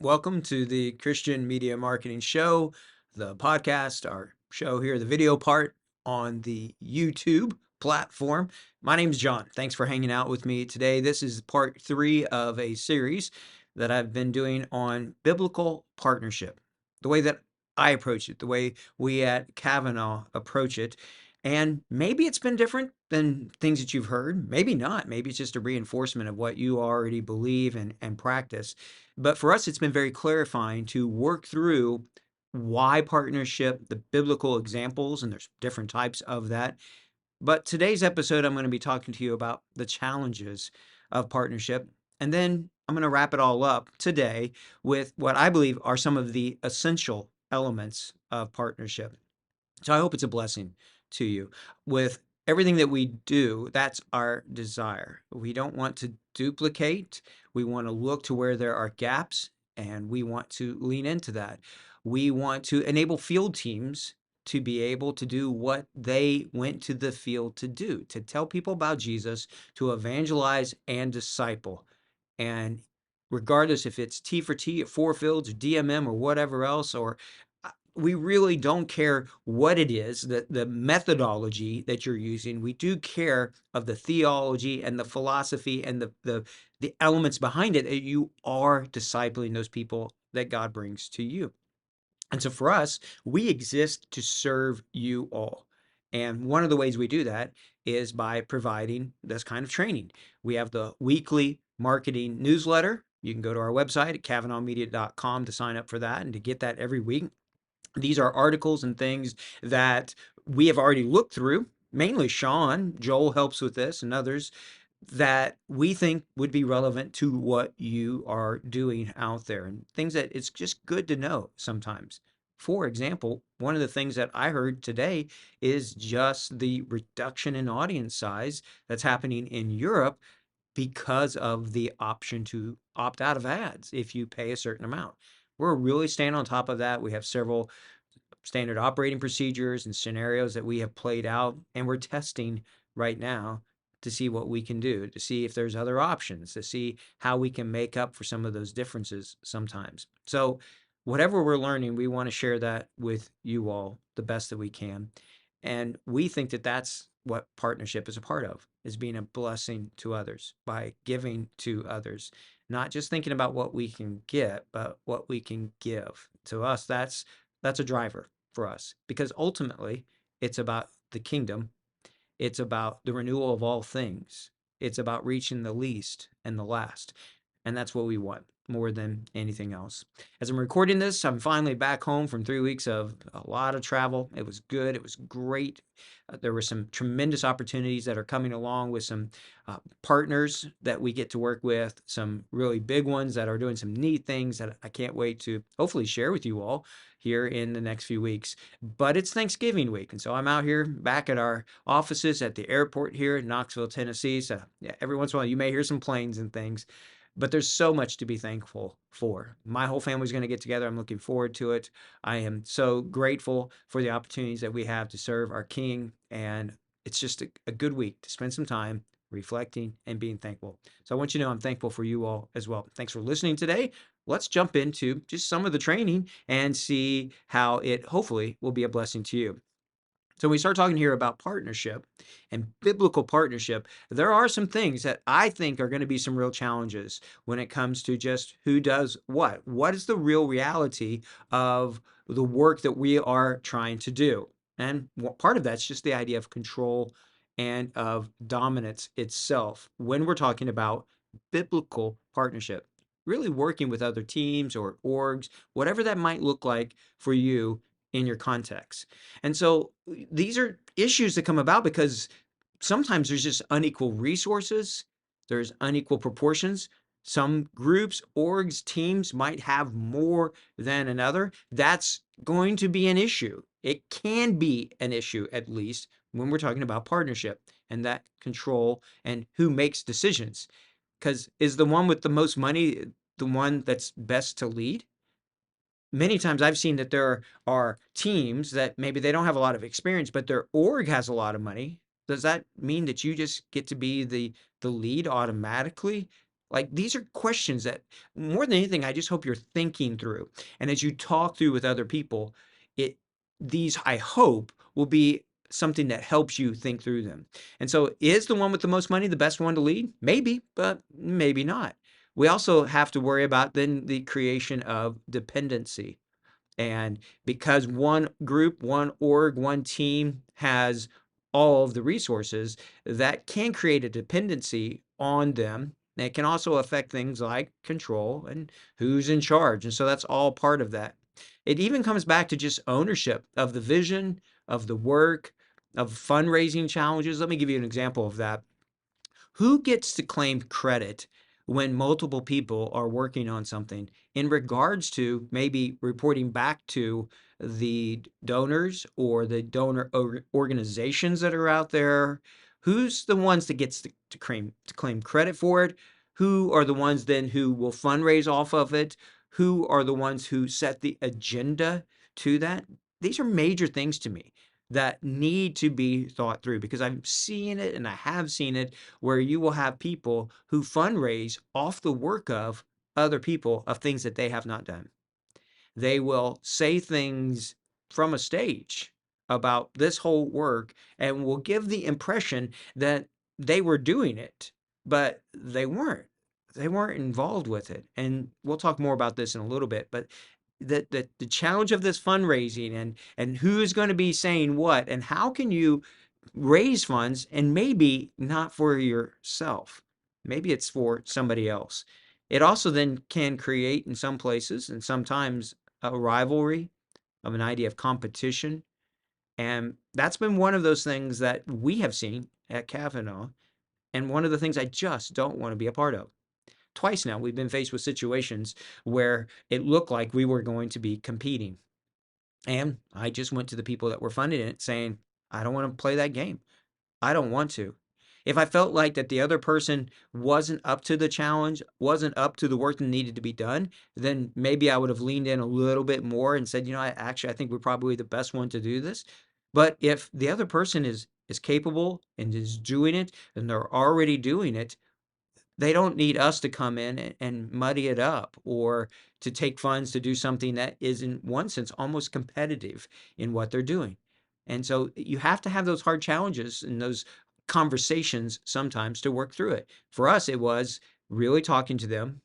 Welcome to the Christian Media Marketing Show, the podcast, our show here, the video part on the YouTube platform. My name's John. Thanks for hanging out with me today. This is part 3 of a series that I've been doing on biblical partnership, the way that I approach it, the way we at Kavanaugh approach it. And maybe it's been different than things that you've heard. Maybe not. Maybe it's just a reinforcement of what you already believe and practice. But for us, it's been very clarifying to work through why partnership, the biblical examples, and there's different types of that. But today's episode, I'm going to be talking to you about the challenges of partnership. And then I'm going to wrap it all up today with what I believe are some of the essential elements of partnership. So I hope it's a blessing to you. With everything that we do, that's our desire. We don't want to duplicate. We want to look to where there are gaps and we want to lean into that. We want to enable field teams to be able to do what they went to the field to do, to tell people about Jesus, to evangelize and disciple. And regardless if it's T for T at Four Fields or DMM or whatever else, or we really don't care what it is, the methodology that you're using. We do care of the theology and the philosophy and the elements behind it, that you are discipling those people that God brings to you. And so for us, we exist to serve you all. And one of the ways we do that is by providing this kind of training. We have the weekly marketing newsletter. You can go to our website at kavanaughmedia.com to sign up for that and to get that every week. These are articles and things that we have already looked through, mainly Sean. Joel helps with this and others that we think would be relevant to what you are doing out there, and things that it's just good to know sometimes. For example, one of the things that I heard today is just the reduction in audience size that's happening in Europe because of the option to opt out of ads if you pay a certain amount. We're really staying on top of that. We have several standard operating procedures and scenarios that we have played out, and we're testing right now to see what we can do, to see if there's other options, to see how we can make up for some of those differences sometimes. So whatever we're learning, we want to share that with you all the best that we can. And we think that that's what partnership is a part of, is being a blessing to others by giving to others, not just thinking about what we can get, but what we can give. To us, that's a driver for us, because ultimately it's about the kingdom. It's about the renewal of all things. It's about reaching the least and the last. And that's what we want more than anything else. As I'm recording this, I'm finally back home from 3 weeks of a lot of travel. It was good. It was great. There were some tremendous opportunities that are coming along with some partners that we get to work with, some really big ones that are doing some neat things that I can't wait to hopefully share with you all here in the next few weeks. But it's Thanksgiving week, and so I'm out here back at our offices at the airport here in Knoxville, Tennessee. So yeah, every once in a while you may hear some planes and things, but there's so much to be thankful for. My whole family's going to get together. I'm looking forward to it. I am so grateful for the opportunities that we have to serve our King, and it's just a good week to spend some time reflecting and being thankful. So I want you to know I'm thankful for you all as well. Thanks for listening today. Let's jump into just some of the training and see how it hopefully will be a blessing to you. So when we start talking here about partnership and biblical partnership, there are some things that I think are going to be some real challenges when it comes to just who does what. What is the real reality of the work that we are trying to do? And part of that's just the idea of control and of dominance itself when we're talking about biblical partnership, really working with other teams or orgs, whatever that might look like for you in your context. And so these are issues that come about because sometimes there's just unequal resources, there's unequal proportions. Some groups, orgs, teams might have more than another. That's going to be an issue. It can be an issue, at least, when we're talking about partnership and that control and who makes decisions. Because is the one with the most money the one that's best to lead? Many times I've seen that there are teams that maybe they don't have a lot of experience, but their org has a lot of money. Does that mean that you just get to be the lead automatically? Like, these are questions that more than anything, I just hope you're thinking through. And as you talk through with other people, it these, I hope, will be something that helps you think through them. And so, is the one with the most money the best one to lead? Maybe, but maybe not. We also have to worry about then the creation of dependency. And because one group, one org, one team has all of the resources, that can create a dependency on them. And it can also affect things like control and who's in charge. And so that's all part of that. It even comes back to just ownership of the vision, of the work, of fundraising challenges. Let me give you an example of that. Who gets to claim credit when multiple people are working on something in regards to maybe reporting back to the donors or the donor organizations that are out there? Who's the ones that gets to claim credit for it? Who are the ones then who will fundraise off of it? Who are the ones who set the agenda to that? These are major things to me that need to be thought through, because I'm seeing it and I have seen it where you will have people who fundraise off the work of other people of things that they have not done. They will say things from a stage about this whole work and will give the impression that they were doing it, but they weren't. They weren't involved with it. And we'll talk more about this in a little bit, but the challenge of this fundraising and who's going to be saying what and how can you raise funds and maybe not for yourself. Maybe it's for somebody else. It also then can create in some places and sometimes a rivalry of an idea of competition. And that's been one of those things that we have seen at Kavanaugh. And one of the things I just don't want to be a part of. Twice now, we've been faced with situations where it looked like we were going to be competing. And I just went to the people that were funding it saying, I don't want to play that game. I don't want to. If I felt like that the other person wasn't up to the challenge, wasn't up to the work that needed to be done, then maybe I would have leaned in a little bit more and said, I think we're probably the best one to do this. But if the other person is capable and is doing it and they're already doing it, they don't need us to come in and muddy it up or to take funds to do something that is in one sense almost competitive in what they're doing. And so you have to have those hard challenges and those conversations sometimes to work through it. For us, it was really talking to them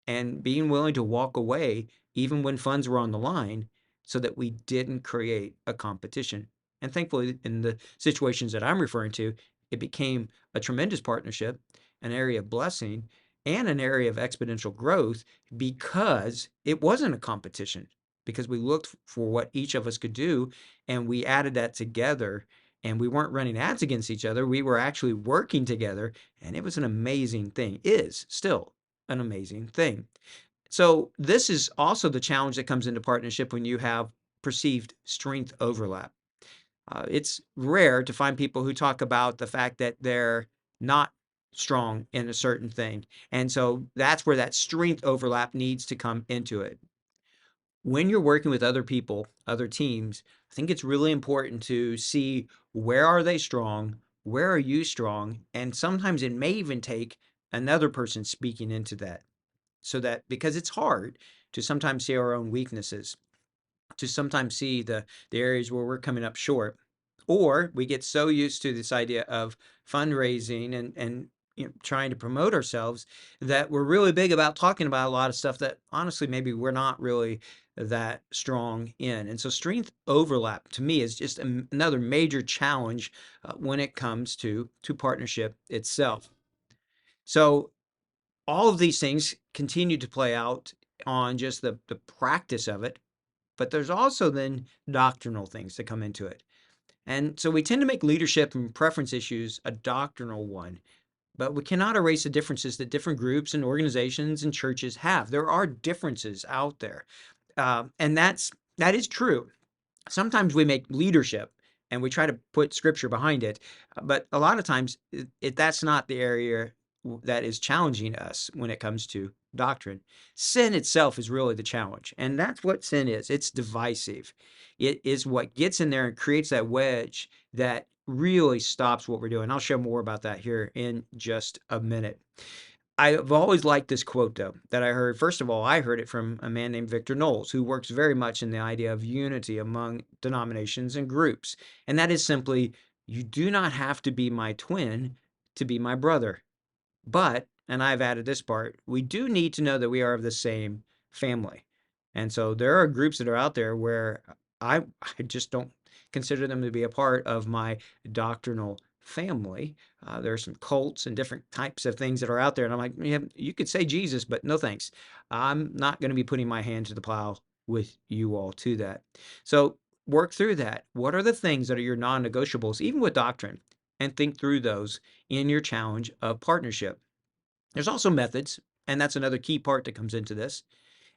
and being willing to walk away even when funds were on the line so that we didn't create a competition. And thankfully, in the situations that I'm referring to, it became a tremendous partnership, an area of blessing, and an area of exponential growth because it wasn't a competition, because we looked for what each of us could do and we added that together. And we weren't running ads against each other. We were actually working together. And it was an amazing thing, is still an amazing thing. So this is also the challenge that comes into partnership when you have perceived strength overlap. It's rare to find people who talk about the fact that they're not strong in a certain thing. And so that's where that strength overlap needs to come into it. When you're working with other people, other teams, I think it's really important to see where are they strong, where are you strong, and sometimes it may even take another person speaking into that, so that because it's hard to sometimes see our own weaknesses, to sometimes see the areas where we're coming up short, or we get so used to this idea of fundraising and trying to promote ourselves that we're really big about talking about a lot of stuff that honestly maybe we're not really that strong in. And so strength overlap to me is just another major challenge when it comes to partnership itself. So all of these things continue to play out on just the practice of it, but there's also then doctrinal things that come into it. And so we tend to make leadership and preference issues a doctrinal one, but we cannot erase the differences that different groups and organizations and churches have. There are differences out there, and that is true. Sometimes we make leadership and we try to put scripture behind it, but a lot of times that's not the area that is challenging us when it comes to doctrine. Sin itself is really the challenge, and that's what sin is. It's divisive. It is what gets in there and creates that wedge that really stops what we're doing. I'll share more about that here in just a minute. I've always liked this quote though that I heard. First of all, I heard it from a man named Victor Knowles, who works very much in the idea of unity among denominations and groups. And that is simply, you do not have to be my twin to be my brother. But, and I've added this part, we do need to know that we are of the same family. And so there are groups that are out there where I just don't consider them to be a part of my doctrinal family. There are some cults and different types of things that are out there. And I'm like, yeah, you could say Jesus, but no thanks. I'm not going to be putting my hand to the plow with you all to that. So work through that. What are the things that are your non negotiables, even with doctrine? And think through those in your challenge of partnership. There's also methods, and that's another key part that comes into this.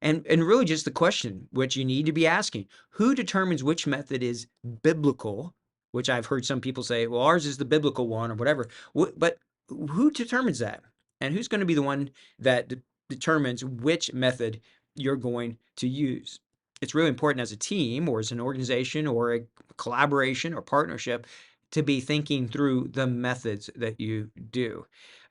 And really just the question which you need to be asking, who determines which method is biblical, which I've heard some people say, well, ours is the biblical one or whatever. But who determines that? And who's going to be the one that determines which method you're going to use? It's really important as a team or as an organization or a collaboration or partnership to be thinking through the methods that you do.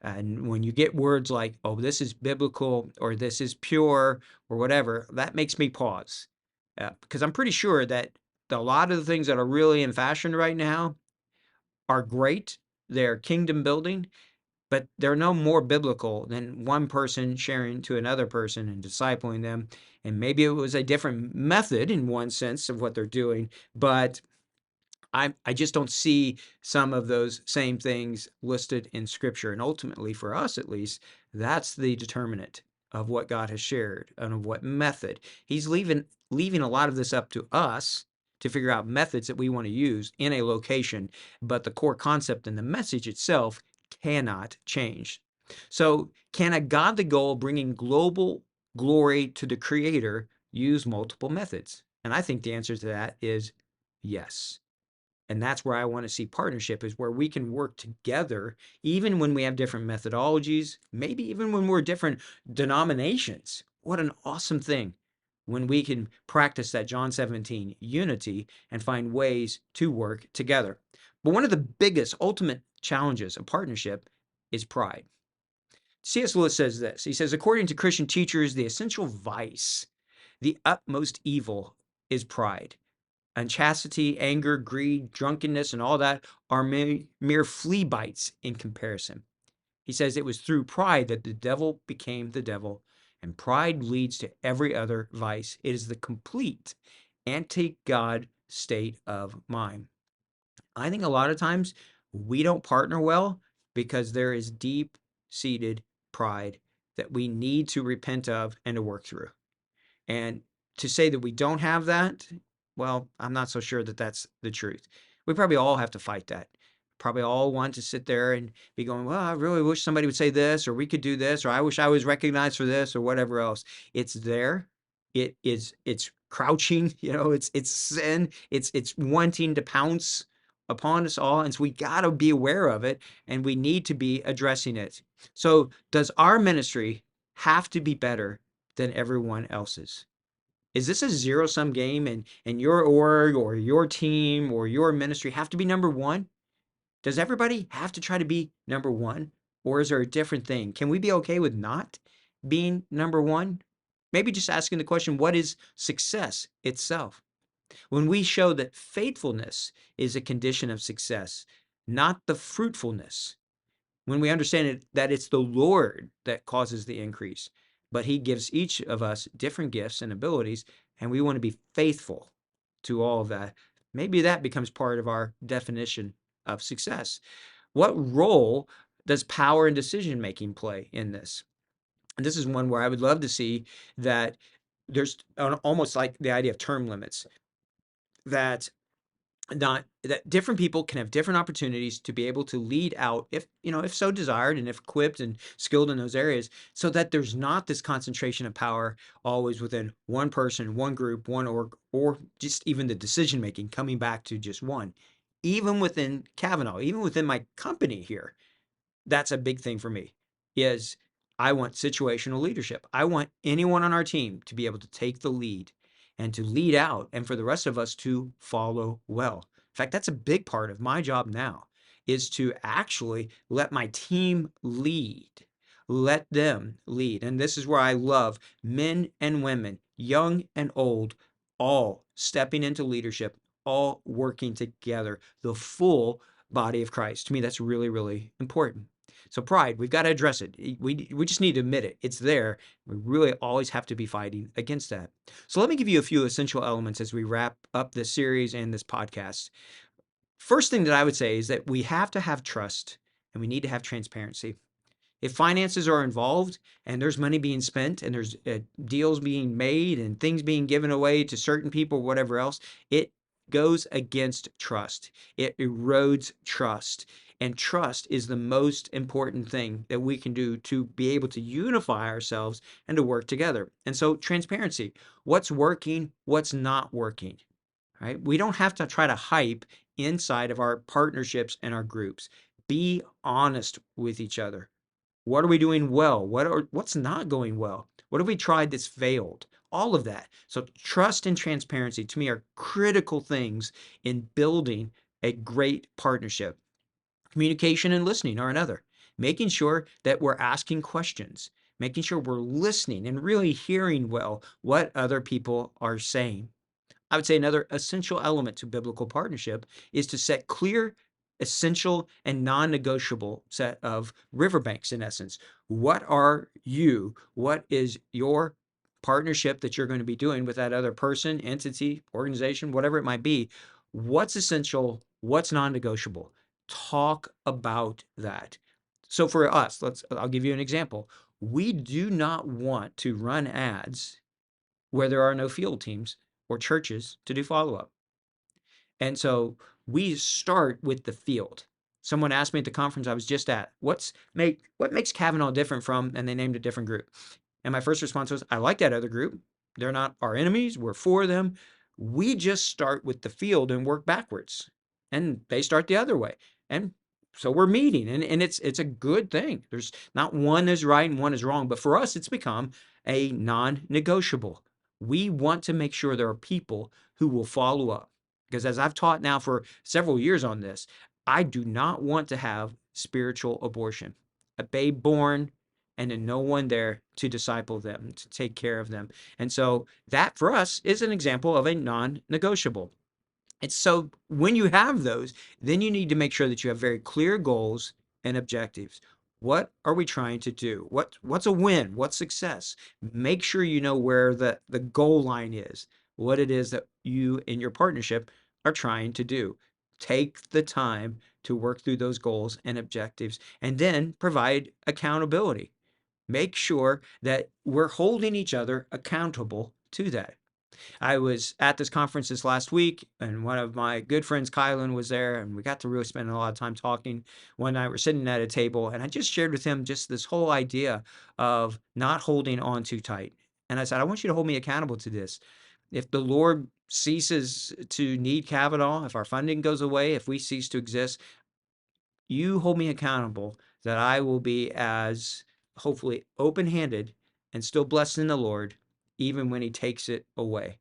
And when you get words like, oh, this is biblical or this is pure or whatever, that makes me pause. Because I'm pretty sure that a lot of the things that are really in fashion right now are great. They're kingdom building, but they're no more biblical than one person sharing to another person and discipling them. And maybe it was a different method in one sense of what they're doing, but I just don't see some of those same things listed in scripture. And ultimately, for us at least, that's the determinant of what God has shared and of what method. He's leaving a lot of this up to us to figure out methods that we want to use in a location, but the core concept and the message itself cannot change. So, can a godly goal bringing global glory to the creator use multiple methods? And I think the answer to that is yes. And that's where I want to see partnership, is where we can work together, even when we have different methodologies, maybe even when we're different denominations. What an awesome thing when we can practice that John 17 unity and find ways to work together. But one of the biggest ultimate challenges of partnership is pride. C.S. Lewis says this. He says, according to Christian teachers, the essential vice, the utmost evil, is pride. Unchastity, anger, greed, drunkenness, and all that are mere flea bites in comparison. He says it was through pride that the devil became the devil, and pride leads to every other vice. It is the complete anti-God state of mind. I think a lot of times we don't partner well because there is deep-seated pride that we need to repent of and to work through. And to say that we don't have that, well, I'm not so sure that that's the truth. We probably all have to fight that. Probably all want to sit there and be going, well, I really wish somebody would say this, or we could do this, or I wish I was recognized for this, or whatever else. It's there. It's crouching, it's sin. It's wanting to pounce upon us all. And so we got to be aware of it, and we need to be addressing it. So does our ministry have to be better than everyone else's? Is this a zero-sum game, and your org or your team or your ministry have to be number one? Does everybody have to try to be number one? Or is there a different thing? Can we be okay with not being number one? Maybe just asking the question, what is success itself? When we show that faithfulness is a condition of success, not the fruitfulness, when we understand that it's the Lord that causes the increase, but He gives each of us different gifts and abilities, and we want to be faithful to all of that. Maybe that becomes part of our definition of success. What role does power and decision making play in this? And this is one where I would love to see that there's almost like the idea of term limits, that not that different people can have different opportunities to be able to lead out, if so desired and if equipped and skilled in those areas, so that there's not this concentration of power always within one person, one group, one org, or just even the decision making coming back to just one. Even within Kavanaugh, even within my company here, that's a big thing for me, is I want situational leadership. I want anyone on our team to be able to take the lead and to lead out, and for the rest of us to follow well. In fact, that's a big part of my job now, is to actually let my team lead. Let them lead. And this is where I love men and women, young and old, all stepping into leadership, all working together, the full body of Christ. To me, that's really, really important. So pride, we've got to address it. We just need to admit it. It's there. We really always have to be fighting against that. So let me give you a few essential elements as we wrap up this series and this podcast. First thing that I would say is that we have to have trust and we need to have transparency. If finances are involved and there's money being spent and there's deals being made and things being given away to certain people, whatever else, it goes against trust. It erodes trust. And trust is the most important thing that we can do to be able to unify ourselves and to work together. And so, transparency, what's working, what's not working, right? We don't have to try to hype inside of our partnerships and our groups. Be honest with each other. What are we doing well? What's not going well? What have we tried that's failed? All of that. So trust and transparency to me are critical things in building a great partnership. Communication and listening are another. Making sure that we're asking questions, making sure we're listening and really hearing well what other people are saying. I would say another essential element to biblical partnership is to set clear, essential, and non-negotiable set of riverbanks, in essence. What are you? What is your partnership that you're going to be doing with that other person, entity, organization, whatever it might be? What's essential? What's non-negotiable? Talk about that. So for us, I'll give you an example. We do not want to run ads where there are no field teams or churches to do follow up. And so we start with the field. Someone asked me at the conference I was just at, what makes Kavanaugh different from, and they named a different group. And my first response was, I like that other group. They're not our enemies. We're for them. We just start with the field and work backwards. And they start the other way. And so we're meeting, and it's a good thing. There's not one is right and one is wrong, but for us, it's become a non-negotiable. We want to make sure there are people who will follow up. Because as I've taught now for several years on this, I do not want to have spiritual abortion. A babe born and then no one there to disciple them, to take care of them. And so that for us is an example of a non-negotiable. And so when you have those, then you need to make sure that you have very clear goals and objectives. What are we trying to do? What's a win? What's success? Make sure you know where the goal line is, what it is that you in your partnership are trying to do. Take the time to work through those goals and objectives and then provide accountability. Make sure that we're holding each other accountable to that. I was at this conference this last week, and one of my good friends, Kylan, was there, and we got to really spend a lot of time talking. One night we're sitting at a table, and I just shared with him just this whole idea of not holding on too tight. And I said, I want you to hold me accountable to this. If the Lord ceases to need Kavanaugh, if our funding goes away, if we cease to exist, you hold me accountable that I will be as hopefully open-handed and still blessed in the Lord, even when he takes it away.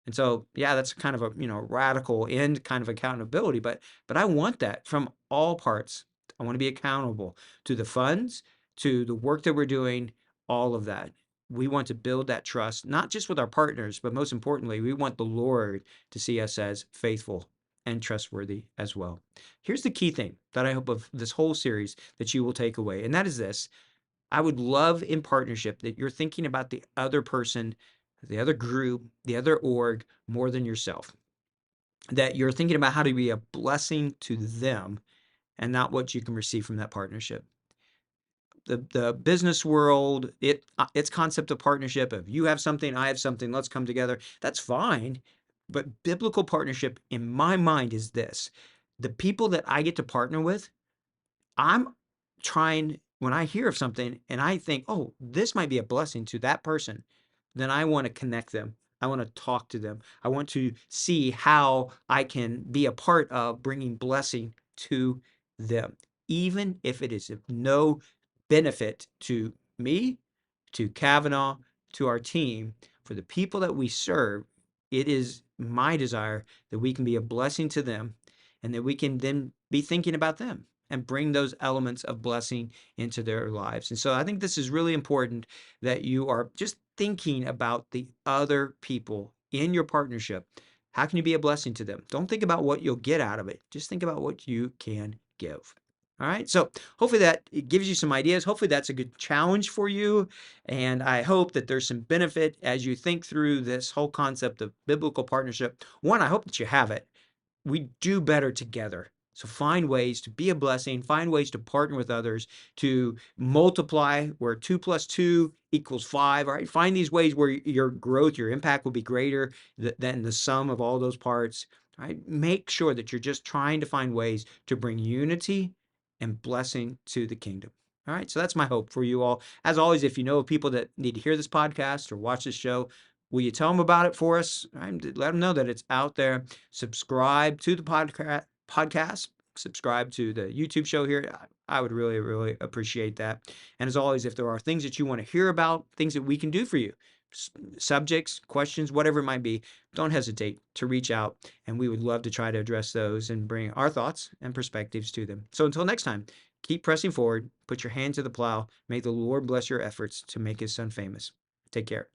And so, yeah, that's kind of a, radical end kind of accountability, but I want that from all parts. I want to be accountable to the funds, to the work that we're doing, all of that. We want to build that trust, not just with our partners, but most importantly, we want the Lord to see us as faithful and trustworthy as well. Here's the key thing that I hope of this whole series that you will take away, and that is this. I would love in partnership that you're thinking about the other person, the other group, the other org more than yourself. That you're thinking about how to be a blessing to them and not what you can receive from that partnership. The business world, its concept of partnership, if you have something, I have something, let's come together, that's fine. But biblical partnership in my mind is this. The people that I get to partner with, I'm trying, when I hear of something and I think, oh, this might be a blessing to that person, then I want to connect them. I want to talk to them. I want to see how I can be a part of bringing blessing to them, even if it is of no benefit to me, to Kavanaugh, to our team. For the people that we serve, it is my desire that we can be a blessing to them and that we can then be thinking about them and bring those elements of blessing into their lives. And so I think this is really important that you are just thinking about the other people in your partnership. How can you be a blessing to them? Don't think about what you'll get out of it. Just think about what you can give. All right. So hopefully that it gives you some ideas. Hopefully that's a good challenge for you. And I hope that there's some benefit as you think through this whole concept of biblical partnership. One, I hope that you have it. We do better together. So find ways to be a blessing, find ways to partner with others, to multiply where 2 + 2 = 5, all right? Find these ways where your growth, your impact will be greater than the sum of all those parts, all right? Make sure that you're just trying to find ways to bring unity and blessing to the kingdom. All right, so that's my hope for you all. As always, if you know of people that need to hear this podcast or watch this show, will you tell them about it for us? All right, let them know that it's out there. Subscribe to the podcast, subscribe to the YouTube show here. I would really, really appreciate that. And as always, if there are things that you want to hear about, things that we can do for you, subjects, questions, whatever it might be, don't hesitate to reach out. And we would love to try to address those and bring our thoughts and perspectives to them. So until next time, keep pressing forward, put your hand to the plow. May the Lord bless your efforts to make his son famous. Take care.